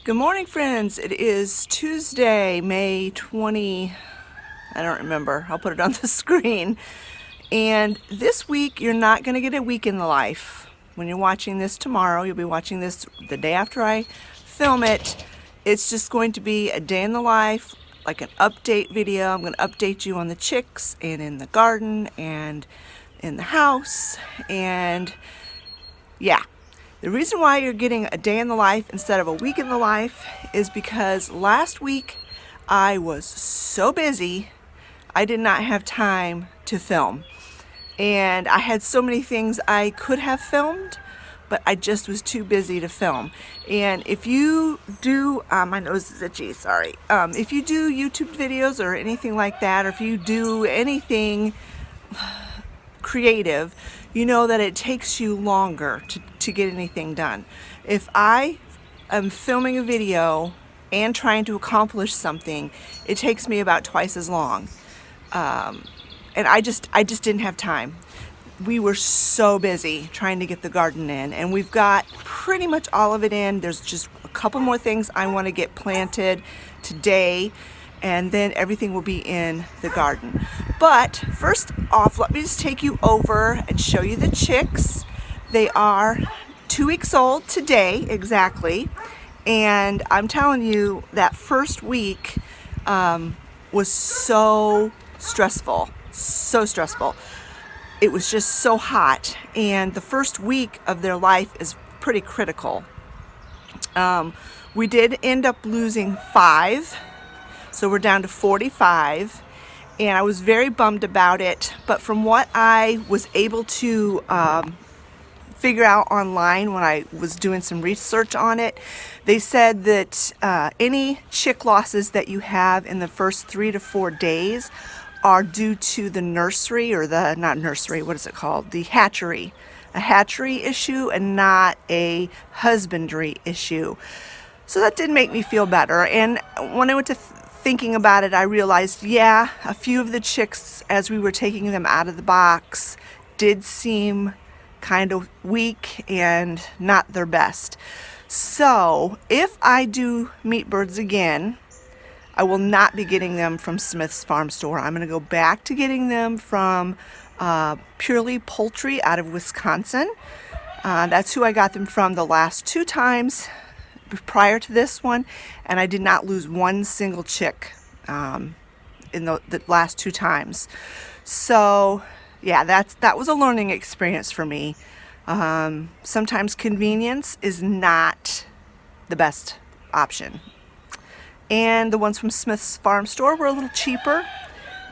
Good morning, friends. It is Tuesday, May 20, I don't remember. I'll put it on the screen. And this week, you're not going to get a week in the life. When you're watching this tomorrow, you'll be watching this the day after I film it. It's just going to be a day in the life, like an update video. I'm going to update you on the chicks and in the garden and in the house. And yeah. The reason why you're getting a day in the life instead of a week in the life is because last week I was so busy, I did not have time to film. And I had so many things I could have filmed, but I just was too busy to film. And if you do, my nose is itchy, sorry. If you do YouTube videos or anything like that, or if you do anything creative, you know that it takes you longer to get anything done. If I am filming a video and trying to accomplish something, it takes me about twice as long. And I just didn't have time. We were so busy trying to get the garden in, and we've got pretty much all of it in. There's just a couple more things I want to get planted today, and then everything will be in the garden. But first off, let me just take you over and show you the chicks. They are 2 weeks old today, exactly. And I'm telling you, that first week was so stressful, so stressful. It was just so hot, and the first week of their life is pretty critical. We did end up losing 5. So we're down to 45, and I was very bummed about it. But from what I was able to figure out online when I was doing some research on it, they said that any chick losses that you have in the first 3 to 4 days are due to the nursery, or not nursery, what is it called? The hatchery. A hatchery issue and not a husbandry issue. So that did make me feel better. And when I went to thinking about it, I realized, yeah, a few of the chicks, as we were taking them out of the box, did seem kind of weak and not their best. So if I do meat birds again, I will not be getting them from Smith's Farm Store. I'm going to go back to getting them from Purely Poultry out of Wisconsin. That's who I got them from the last 2 times prior to this one, and I did not lose one single chick in the last 2 times. So yeah, that was a learning experience for me. Sometimes convenience is not the best option. And the ones from Smith's Farm Store were a little cheaper.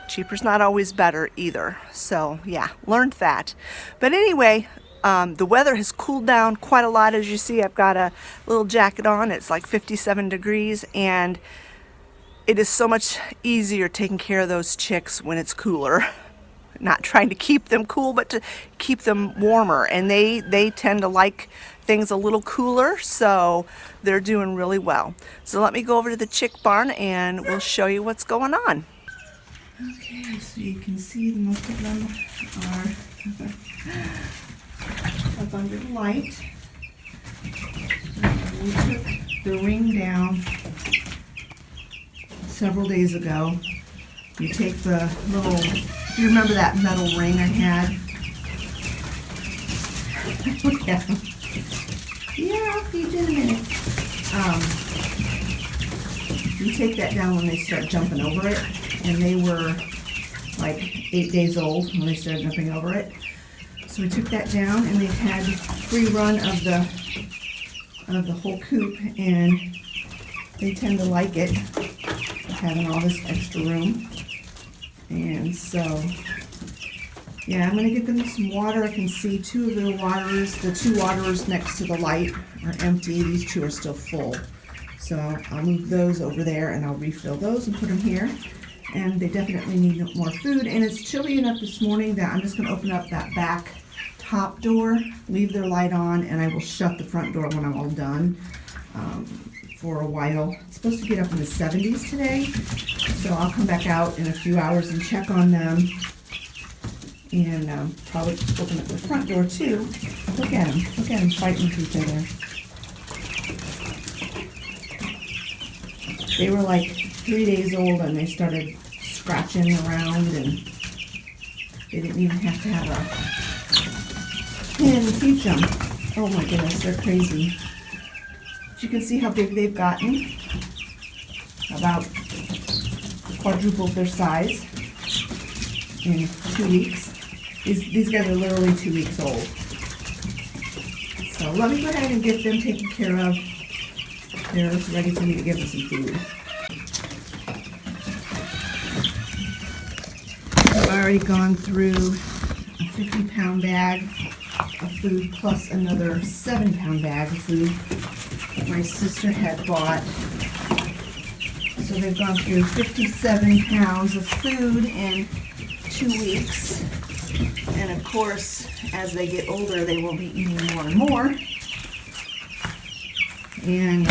Cheaper's not always better either. So yeah, learned that. But anyway, the weather has cooled down quite a lot. As you see, I've got a little jacket on. It's like 57 degrees, and it is so much easier taking care of those chicks when it's cooler. Not trying to keep them cool, but to keep them warmer. And they tend to like things a little cooler, so they're doing really well. So let me go over to the chick barn and we'll show you what's going on. Okay, so you can see most of them are up under the light. We took the ring down several days ago. You take the little, do you remember that metal ring I had? Yeah, I'll feed you in a minute. You take that down when they start jumping over it, and they were like 8 days old when they started jumping over it. So we took that down, and they've had free run of the whole coop, and they tend to like it, having all this extra room. And so, yeah, I'm going to get them some water. I can see 2 of the waterers, the 2 waterers next to the light are empty. These 2 are still full. So I'll move those over there, and I'll refill those and put them here. And they definitely need more food. And it's chilly enough this morning that I'm just going to open up that back top door, leave their light on, and I will shut the front door when I'm all done for a while. It's supposed to get up in the 70s today, so I'll come back out in a few hours and check on them, and probably open up the front door too. Look at them fighting with each other. They were like 3 days old and they started scratching around, and they didn't even have to have a pin to teach them. Oh my goodness, they're crazy. But you can see how big they've gotten. About quadrupled their size in 2 weeks. These guys are literally 2 weeks old. So let me go ahead and get them taken care of. They're ready for me to give them some food. I've already gone through a 50-pound bag of food plus another 70-pound bag of food that my sister had bought. So they've gone through 57 pounds of food in 2 weeks. And of course, as they get older, they will be eating more and more. And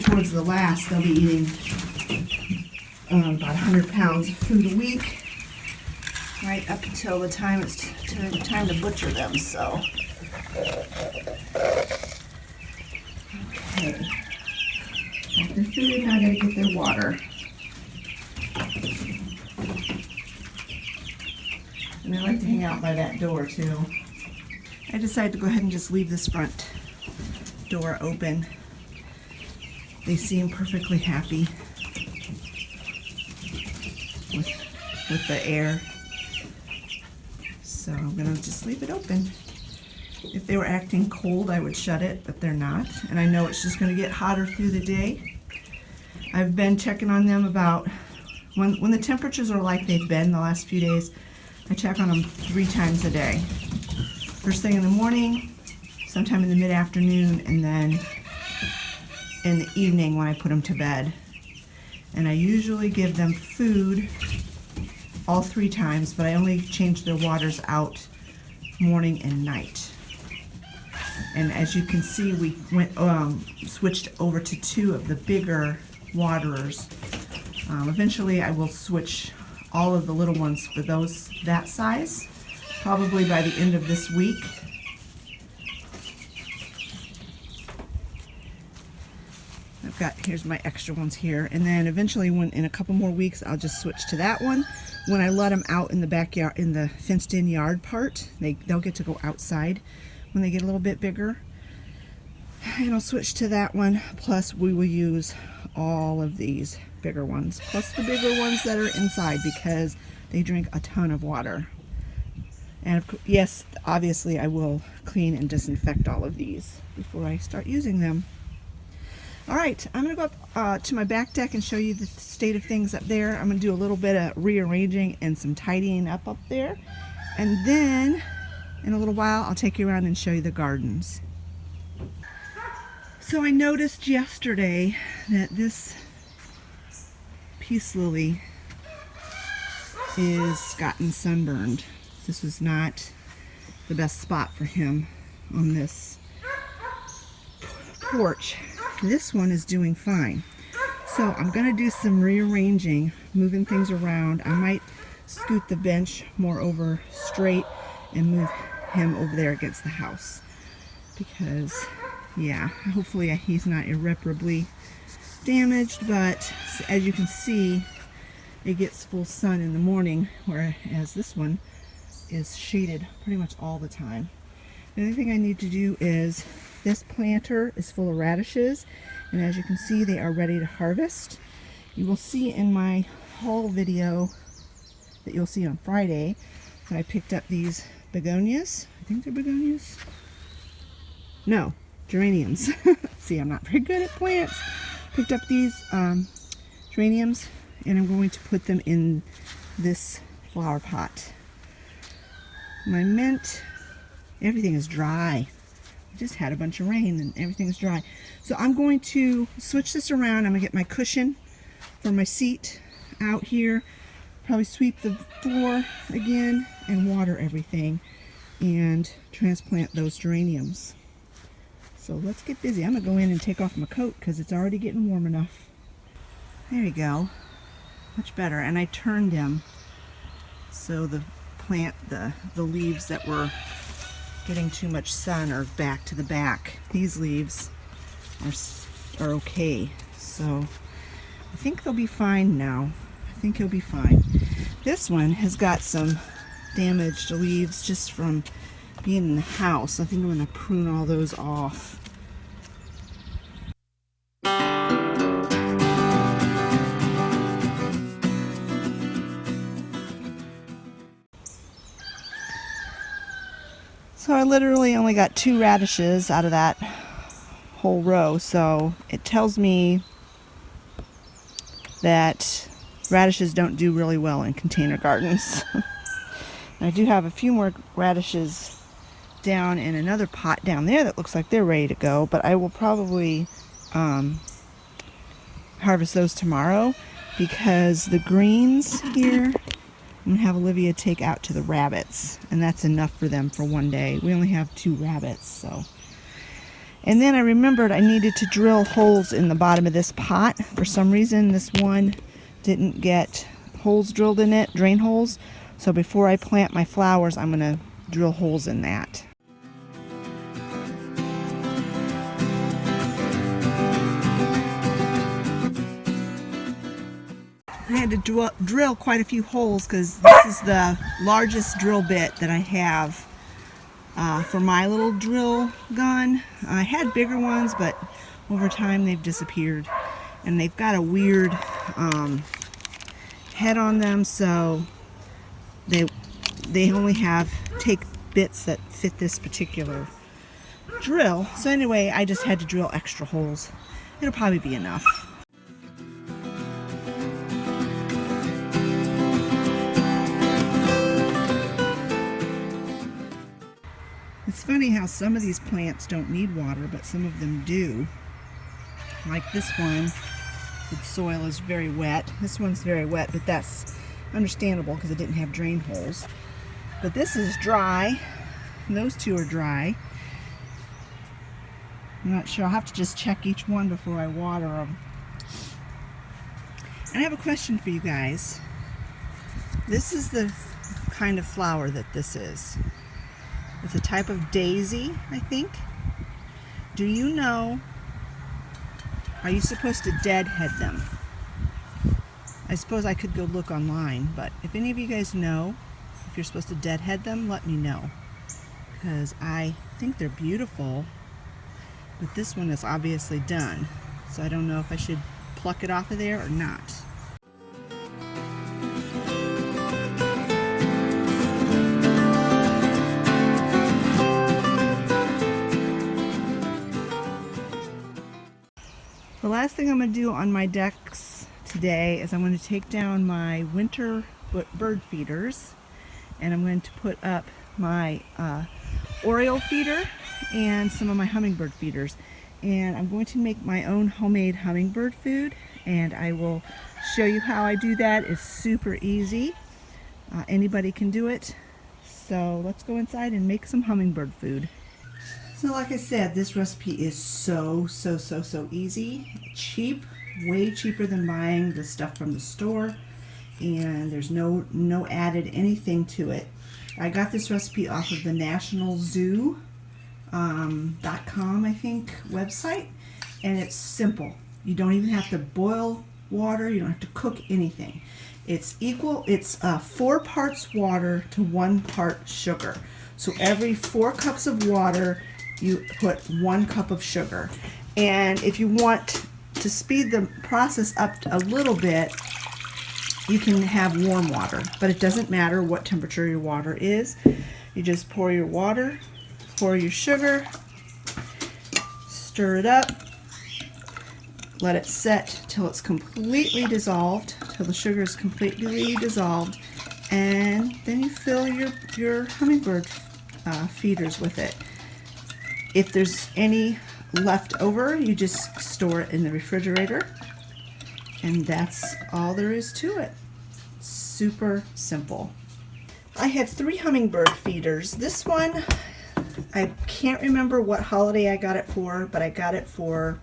towards the last, they'll be eating about 100 pounds of food a week, right up until the time it's time to butcher them. So, okay, got their food. Now I gotta get their water. And they like to hang out by that door too. I decided to go ahead and just leave this front door open. They seem perfectly happy with the air. So I'm gonna just leave it open. If they were acting cold, I would shut it, but they're not. And I know it's just gonna get hotter through the day. I've been checking on them about, when the temperatures are like they've been the last few days, I check on them 3 times a day. First thing in the morning, sometime in the mid-afternoon, and then in the evening when I put them to bed. And I usually give them food all 3 times, but I only change their waters out morning and night. And as you can see, we switched over to 2 of the bigger waterers. Eventually I will switch all of the little ones for that size, probably by the end of this week. Here's my extra ones here, and then eventually in a couple more weeks I'll just switch to that one. When I let them out in the backyard, in the fenced in yard part, they'll get to go outside when they get a little bit bigger. And I'll switch to that one, plus we will use all of these bigger ones, plus the bigger ones that are inside, because they drink a ton of water. And yes, obviously I will clean and disinfect all of these before I start using them. All right, I'm going to go up to my back deck and show you the state of things up there. I'm going to do a little bit of rearranging and some tidying up there. And then, in a little while, I'll take you around and show you the gardens. So I noticed yesterday that this peace lily is gotten sunburned. This was not the best spot for him on this porch. This one is doing fine. So I'm going to do some rearranging, moving things around. I might scoot the bench more over straight and move him over there against the house. Because, yeah, hopefully he's not irreparably damaged, but as you can see, it gets full sun in the morning, whereas this one is shaded pretty much all the time. The other thing I need to do is, this planter is full of radishes, and as you can see, they are ready to harvest. You will see in my haul video that you'll see on Friday that I picked up these begonias. I think they're begonias. No, geraniums. See, I'm not very good at plants. Picked up these geraniums, and I'm going to put them in this flower pot. My mint, everything is dry. I just had a bunch of rain and everything's dry. So I'm going to switch this around. I'm going to get my cushion for my seat out here, probably sweep the floor again and water everything and transplant those geraniums. So let's get busy. I'm going to go in and take off my coat because it's already getting warm enough. There you go. Much better. And I turned them so the plant, the leaves that were getting too much sun are back to the back. These leaves are are okay. So I think they'll be fine now. I think he'll be fine. This one has got some damaged leaves just from being in the house. I think I'm going to prune all those off. So I literally only got 2 radishes out of that whole row, so it tells me that radishes don't do really well in container gardens. I do have a few more radishes down in another pot down there that looks like they're ready to go, but I will probably harvest those tomorrow because the greens here I'm going to have Olivia take out to the rabbits, and that's enough for them for one day. We only have 2 rabbits, so. And then I remembered I needed to drill holes in the bottom of this pot. For some reason, this one didn't get holes drilled in it, drain holes. So before I plant my flowers, I'm going to drill holes in that. I had to drill quite a few holes because this is the largest drill bit that I have for my little drill gun. I had bigger ones, but over time they've disappeared. And they've got a weird head on them, so they only take bits that fit this particular drill. So anyway, I just had to drill extra holes. It'll probably be enough. It's funny how some of these plants don't need water, but some of them do. Like this one, the soil is very wet. This one's very wet, but that's understandable because it didn't have drain holes. But this is dry, and those 2 are dry. I'm not sure. I'll have to just check each one before I water them. And I have a question for you guys. This is the kind of flower that this is. It's a type of daisy, I think. Do you know, are you supposed to deadhead them? I suppose I could go look online, but if any of you guys know if you're supposed to deadhead them, let me know. Because I think they're beautiful, but this one is obviously done. So I don't know if I should pluck it off of there or not. The last thing I'm going to do on my decks today is I'm going to take down my winter bird feeders, and I'm going to put up my Oriole feeder and some of my hummingbird feeders. And I'm going to make my own homemade hummingbird food, and I will show you how I do that. It's super easy. Anybody can do it. So let's go inside and make some hummingbird food. So like I said, this recipe is so easy, cheap, way cheaper than buying the stuff from the store, and there's no added anything to it. I got this recipe off of the National Zoo .com, I think, website, and it's simple. You don't even have to boil water, you don't have to cook anything. It's 4 parts water to 1 part sugar. So every 4 cups of water, you put 1 cup of sugar. And if you want to speed the process up a little bit, you can have warm water, but it doesn't matter what temperature your water is. You just pour your water, pour your sugar, stir it up, let it set till it's completely dissolved, till the sugar is completely dissolved, and then you fill your hummingbird feeders with it. If there's any left over, you just store it in the refrigerator, and that's all there is to it. Super simple. I have 3 hummingbird feeders. This one, I can't remember what holiday I got it for, but I got it for,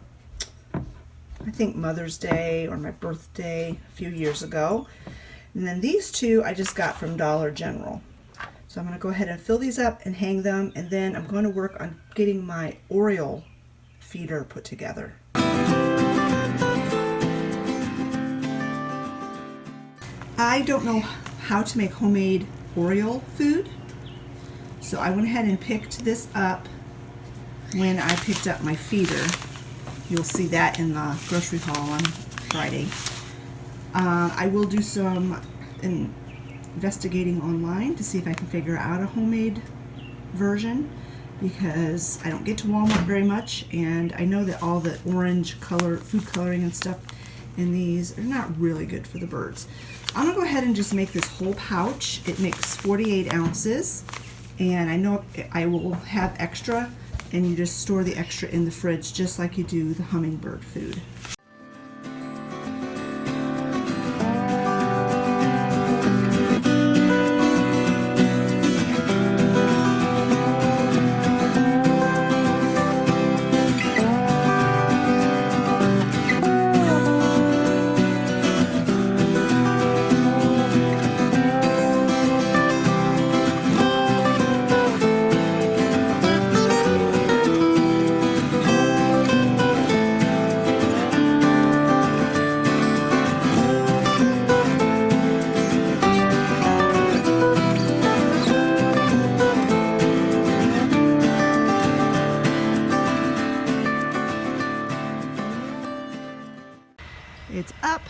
I think, Mother's Day or my birthday a few years ago. And then these 2 I just got from Dollar General. So I'm going to go ahead and fill these up and hang them, and then I'm going to work on getting my Oriole feeder put together. I don't know how to make homemade Oriole food, so I went ahead and picked this up when I picked up my feeder. You'll see that in the grocery haul on Friday. I will do some investigating online to see if I can figure out a homemade version, because I don't get to Walmart very much, and I know that all the orange color, food coloring and stuff in these are not really good for the birds. I'm gonna go ahead and just make this whole pouch. It makes 48 ounces, and I know I will have extra, and you just store the extra in the fridge just like you do the hummingbird food. It's up.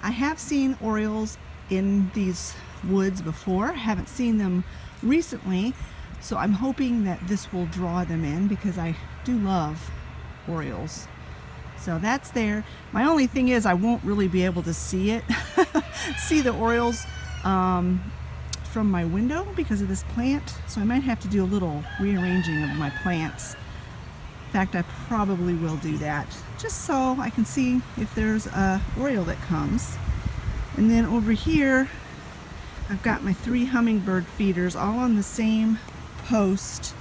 I have seen orioles in these woods before. Haven't seen them recently, so I'm hoping that this will draw them in, because I do love orioles. So that's there. My only thing is I won't really be able to see it, see the orioles from my window because of this plant. So I might have to do a little rearranging of my plants. In fact, I probably will do that, just so I can see if there's a oriole that comes. And then over here, I've got my 3 hummingbird feeders all on the same post.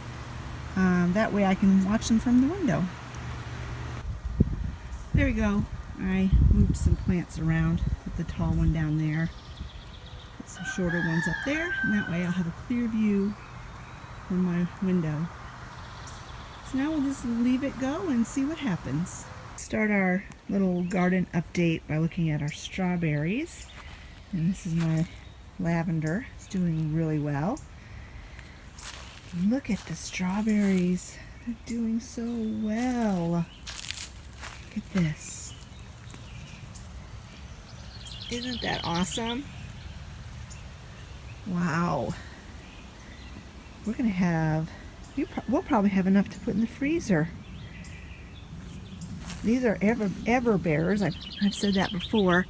That way I can watch them from the window. There we go. I moved some plants around, put the tall one down there, put some shorter ones up there, and that way I'll have a clear view from my window. So now we'll just leave it go and see what happens. Start our little garden update by looking at our strawberries. And this is my lavender. It's doing really well. Look at the strawberries. They're doing so well. Look at this. Isn't that awesome? Wow. We're going to have, we'll probably have enough to put in the freezer. These are ever bearers. I've said that before.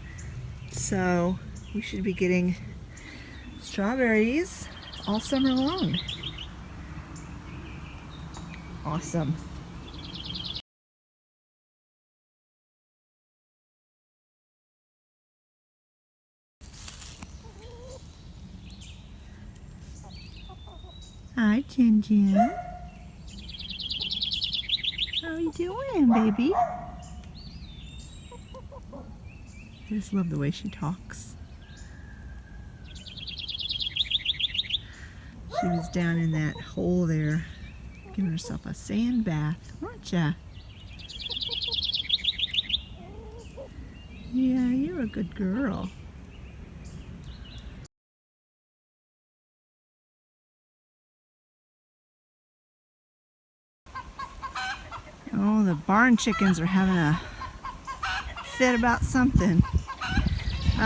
So we should be getting strawberries all summer long. Awesome. Hi, Jin Jin. How are you doing, baby? I just love the way she talks. She was down in that hole there, giving herself a sand bath, weren't ya? Yeah, you're a good girl. Oh, the barn chickens are having a fit about something.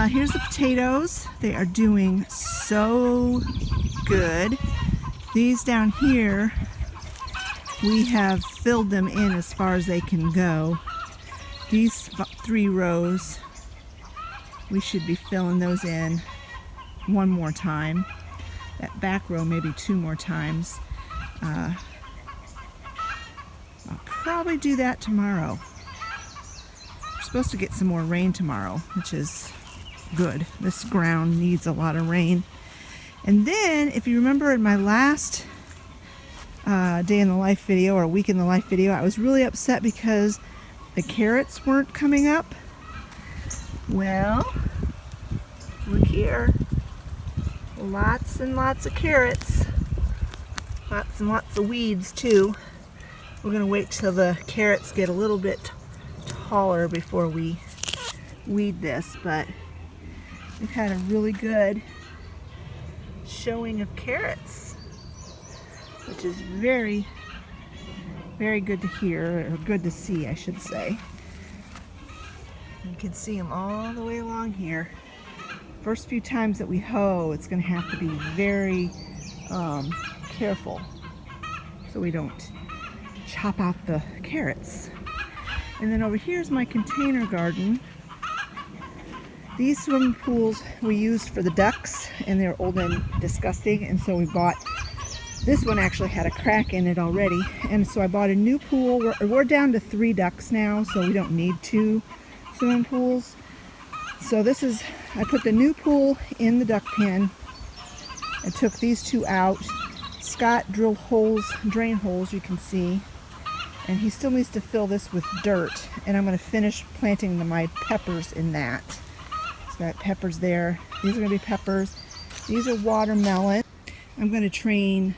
Here's the potatoes. They are doing so good. These down here, we have filled them in as far as they can go. These 3 rows, we should be filling those in one more time. That back row maybe 2 more times. I'll probably do that tomorrow. We're supposed to get some more rain tomorrow, which is good. This ground needs a lot of rain. And then, if you remember in my last day in the life video, or week in the life video, I was really upset because the carrots weren't coming up. Well, look here. Lots and lots of carrots. Lots and lots of weeds too. We're going to wait till the carrots get a little bit taller before we weed this, but we've had a really good showing of carrots, which is very, very good to hear, or good to see, I should say. You can see them all the way along here. First few times that we hoe, it's going to have to be very careful so we don't chop out the carrots. And then over here is my container garden. These swimming pools we used for the ducks, and they're old and disgusting, and so we bought, this one actually had a crack in it already, and so I bought a new pool. We're down to 3 ducks now, so we don't need 2 swimming pools. So this is, I put the new pool in the duck pen. I took these 2 out. Scott drilled holes, drain holes, you can see, and he still needs to fill this with dirt, and I'm going to finish planting my peppers in that. It's got peppers there. These are going to be peppers. These are watermelon. I'm going to train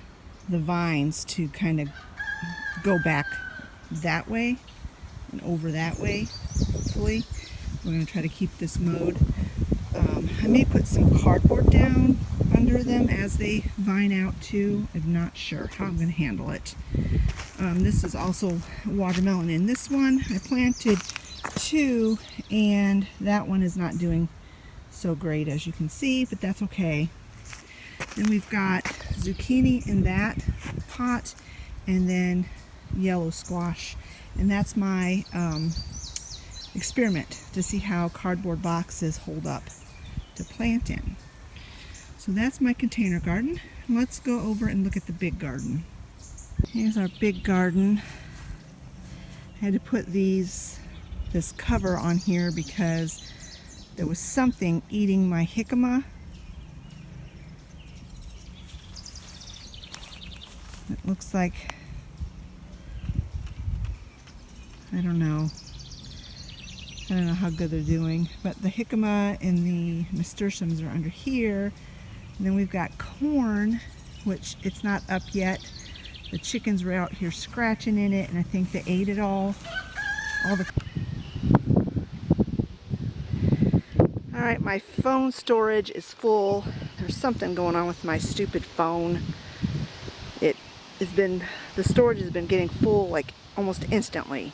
the vines to kind of go back that way and over that way, hopefully. We're going to try to keep this mowed. I may put some cardboard down under them as they vine out too. I'm not sure how I'm going to handle it. This is also watermelon in this one. I planted 2, and that one is not doing so great, as you can see, but that's okay. Then we've got zucchini in that pot, and then yellow squash, and that's my experiment to see how cardboard boxes hold up to plant in. So that's my container garden. Let's go over and look at the big garden. Here's our big garden. I had to put this cover on here because there was something eating my jicama. It looks like, I don't know how good they're doing, but the jicama and the nasturtiums are under here. And then we've got corn, which it's not up yet. The chickens were out here scratching in it, and I think they ate it all. Alright, my phone storage is full. There's something going on with my stupid phone. The storage has been getting full like almost instantly.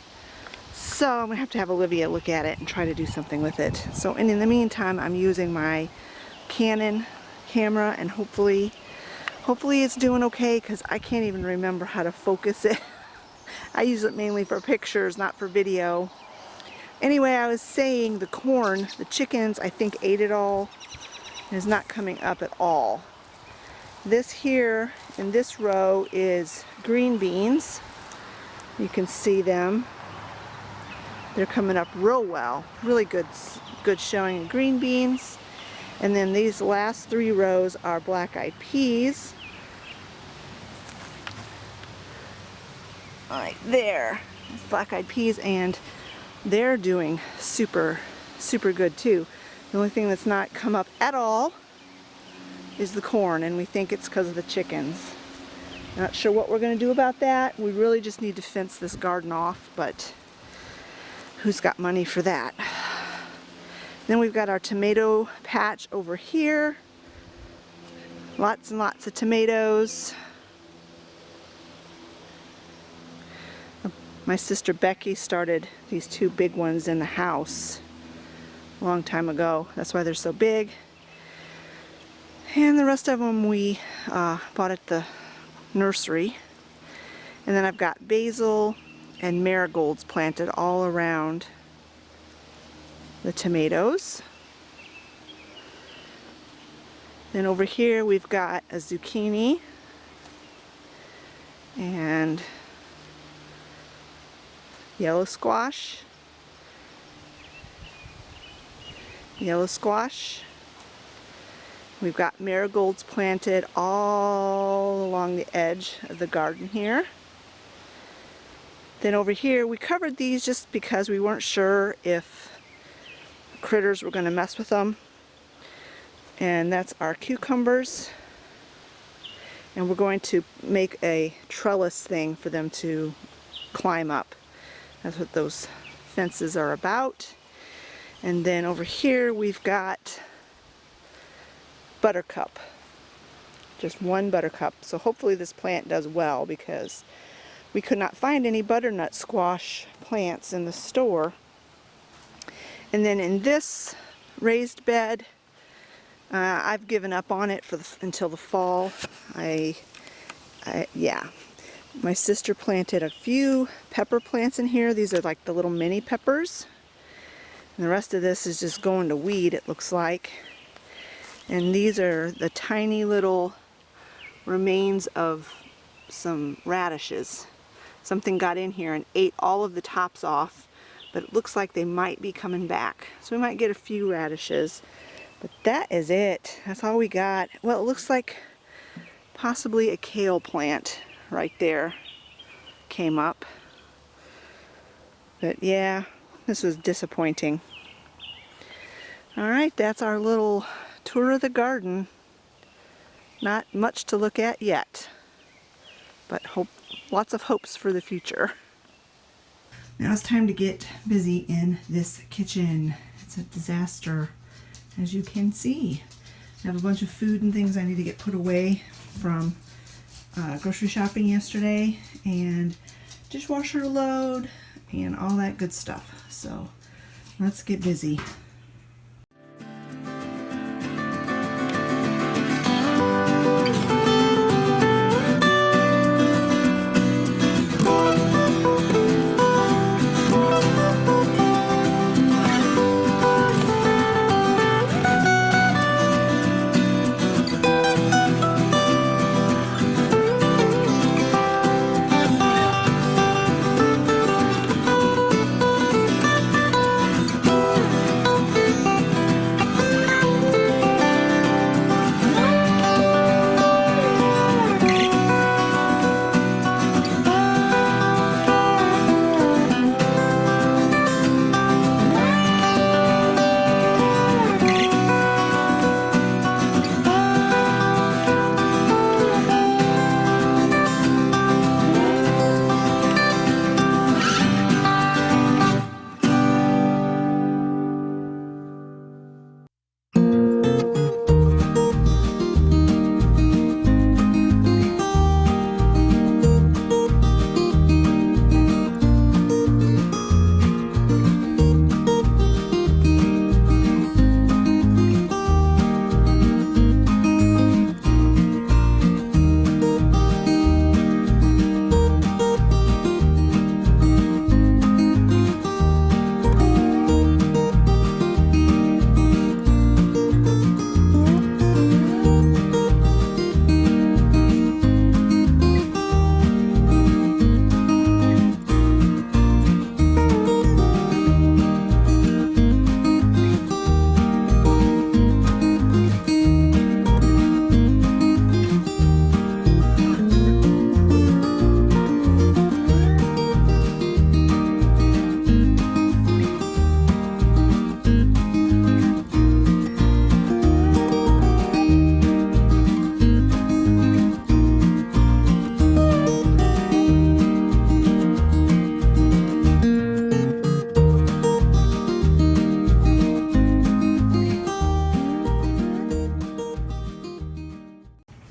So I'm going to have Olivia look at it and try to do something with it. So, and in the meantime, I'm using my Canon camera, and hopefully it's doing okay, because I can't even remember how to focus it. I use it mainly for pictures, not for video. Anyway, I was saying the corn, the chickens, I think ate it all. It is not coming up at all. This here in this row is green beans. You can see them. They're coming up real well. Really good showing of green beans. And then these last 3 rows are black-eyed peas. Right there, black-eyed peas, and they're doing super, super good too. The only thing that's not come up at all is the corn, and we think it's because of the chickens. Not sure what we're going to do about that. We really just need to fence this garden off, but who's got money for that? Then we've got our tomato patch over here. Lots and lots of tomatoes. My sister Becky started these 2 big ones in the house a long time ago. That's why they're so big. And the rest of them we bought at the nursery. And then I've got basil and marigolds planted all around the tomatoes. Then over here we've got a zucchini and yellow squash, We've got marigolds planted all along the edge of the garden here. Then over here we covered these just because we weren't sure if critters were going to mess with them. And that's our cucumbers. And we're going to make a trellis thing for them to climb up. That's what those fences are about. And then over here we've got buttercup. Just one buttercup. So hopefully this plant does well, because we could not find any butternut squash plants in the store. And then in this raised bed, I've given up on it until the fall. Yeah. My sister planted a few pepper plants in here. These are like the little mini peppers. And the rest of this is just going to weed, it looks like. And these are the tiny little remains of some radishes. Something got in here and ate all of the tops off, but it looks like they might be coming back. So we might get a few radishes, but that is it. That's all we got. Well, it looks like possibly a kale plant right there came up. But yeah, this was disappointing. All right, that's our little tour of the garden. Not much to look at yet, but lots of hopes for the future. Now it's time to get busy in this kitchen. It's a disaster, as you can see. I have a bunch of food and things I need to get put away from grocery shopping yesterday, and dishwasher load, and all that good stuff. So let's get busy.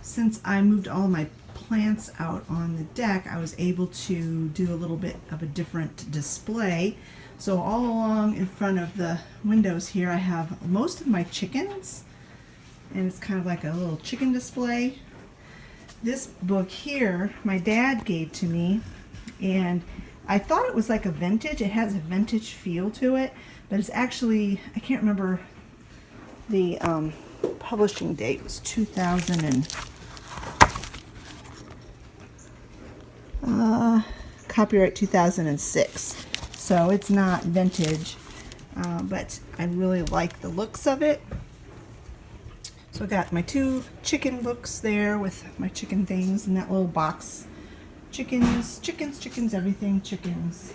Since I moved all my plants out on the deck, I was able to do a little bit of a different display. So all along in front of the windows here, I have most of my chickens, and it's kind of like a little chicken display. This book here, my dad gave to me, and I thought it was like a vintage. It has a vintage feel to it, but it's actually, I can't remember the publishing date. It was 2000 and copyright 2006, so it's not vintage, but I really like the looks of it. So I got my two chicken books there with my chicken things in that little box. Chickens, everything chickens.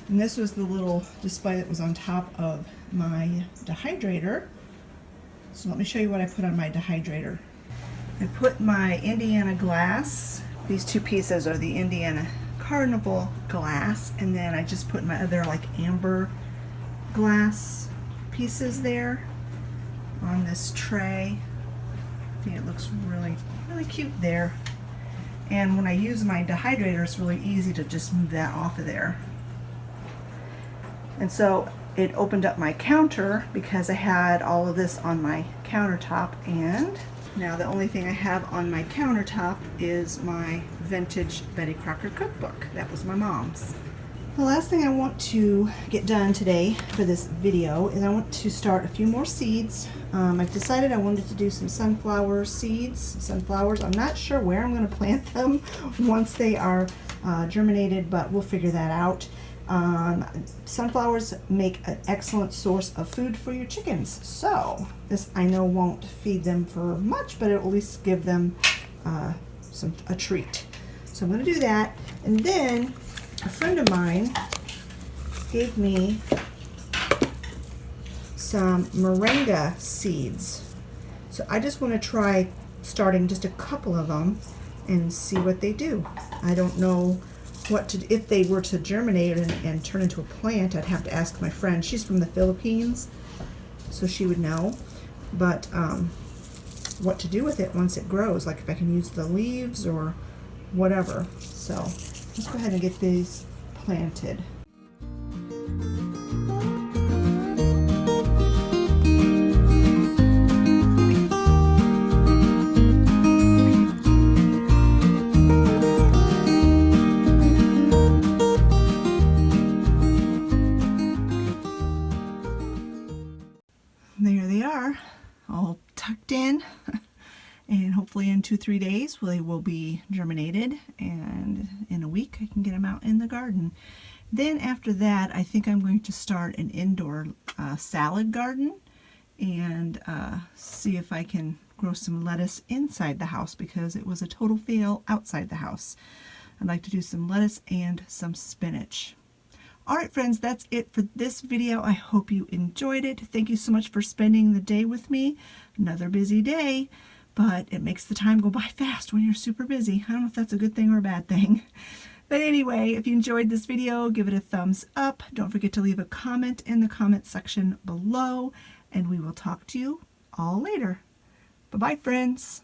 And this was the little display that was on top of my dehydrator. So let me show you what I put on my dehydrator. I put my Indiana glass. These two pieces are the Indiana Carnival glass, and then I just put my other like amber glass pieces there on this tray. I think it looks really, really cute there. And when I use my dehydrator, it's really easy to just move that off of there. And so it opened up my counter because I had all of this on my countertop, and now the only thing I have on my countertop is my vintage Betty Crocker cookbook. That was my mom's. The last thing I want to get done today for this video is I want to start a few more seeds. I've decided I wanted to do some sunflower seeds, sunflowers. I'm not sure where I'm going to plant them once they are germinated, but we'll figure that out. Sunflowers make an excellent source of food for your chickens. So this I know won't feed them for much, but it will at least give them a treat. So I'm going to do that. And then a friend of mine gave me some moringa seeds. So I just want to try starting just a couple of them and see what they do. I don't know what to, if they were to germinate and turn into a plant. I'd have to ask my friend. She's from the Philippines, so she would know. But what to do with it once it grows, like if I can use the leaves or whatever. So let's go ahead and get these planted. There they are, all tucked in, and hopefully in 2-3 days they will be germinated, and in a week I can get them out in the garden. Then after that, I think I'm going to start an indoor salad garden and see if I can grow some lettuce inside the house, because it was a total fail outside the house. I'd like to do some lettuce and some spinach. Alright friends, that's it for this video. I hope you enjoyed it. Thank you so much for spending the day with me. Another busy day, but it makes the time go by fast when you're super busy. I don't know if that's a good thing or a bad thing. But anyway, if you enjoyed this video, give it a thumbs up. Don't forget to leave a comment in the comment section below, and we will talk to you all later. Bye-bye, friends.